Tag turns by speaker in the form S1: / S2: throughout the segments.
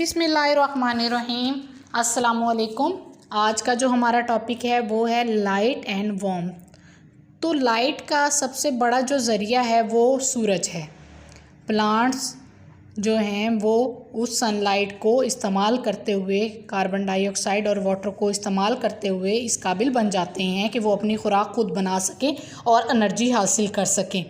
S1: बिस्मिल्लाहिर्रहमानिर्रहीम। अस्सलामुअलैकुम। आज का जो हमारा टॉपिक है वो है लाइट एंड वार्मथ। तो लाइट का सबसे बड़ा जो ज़रिया है वो सूरज है। प्लांट्स जो हैं वो उस सनलाइट को इस्तेमाल करते हुए, कार्बन डाइऑक्साइड और वाटर को इस्तेमाल करते हुए इस काबिल बन जाते हैं कि वो अपनी खुराक खुद बना सकें और एनर्जी हासिल कर सकें।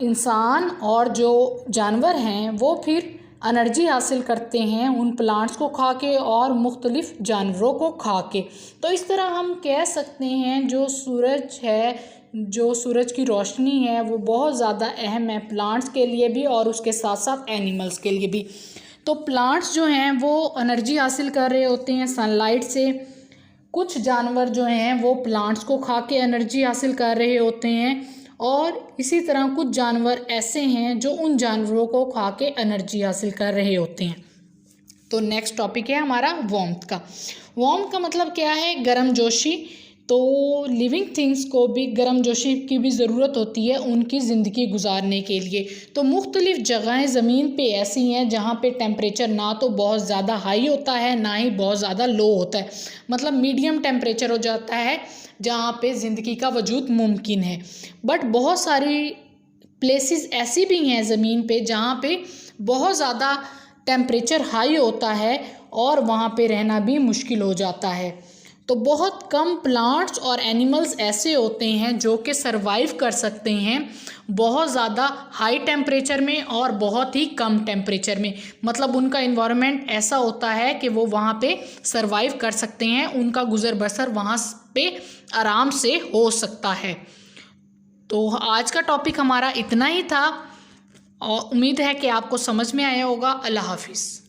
S1: इंसान और जो जानवर हैं वो फिर एनर्जी हासिल करते हैं उन प्लांट्स को खा के और मुख्तलिफ जानवरों को खा के। तो इस तरह हम कह सकते हैं जो सूरज है, जो सूरज की रोशनी है वो बहुत ज़्यादा अहम है प्लांट्स के लिए भी और उसके साथ साथ एनिमल्स के लिए भी। तो प्लांट्स जो हैं वो एनर्जी हासिल कर रहे होते हैं सनलाइट से। कुछ जानवर जो हैं वो प्लांट्स को खा के एनर्जी हासिल कर रहे होते हैं और इसी तरह कुछ जानवर ऐसे हैं जो उन जानवरों को खा के एनर्जी हासिल कर रहे होते हैं। तो नेक्स्ट टॉपिक है हमारा वार्मथ का। वार्मथ का मतलब क्या है? गर्मजोशी। तो लिविंग थिंग्स को भी गर्मजोशी की भी ज़रूरत होती है उनकी ज़िंदगी गुजारने के लिए। तो मुख्तलिफ़ जगहें ज़मीन पे ऐसी हैं जहाँ पे टेम्परेचर ना तो बहुत ज़्यादा हाई होता है ना ही बहुत ज़्यादा लो होता है, मतलब मीडियम टेम्परेचर हो जाता है जहाँ पे ज़िंदगी का वजूद मुमकिन है। बट बहुत सारी प्लेसेस ऐसी भी हैं ज़मीन पे जहाँ पे बहुत ज़्यादा टेम्परेचर हाई होता है और वहाँ पे रहना भी मुश्किल हो जाता है। तो बहुत कम प्लांट्स और एनिमल्स ऐसे होते हैं जो कि सरवाइव कर सकते हैं बहुत ज़्यादा हाई टेम्परेचर में और बहुत ही कम टेम्परेचर में, मतलब उनका इन्वायरमेंट ऐसा होता है कि वो वहाँ पे सरवाइव कर सकते हैं, उनका गुज़र बसर वहाँ पे आराम से हो सकता है। तो आज का टॉपिक हमारा इतना ही था और उम्मीद है कि आपको समझ में आया होगा। अल्लाह हाफिज़।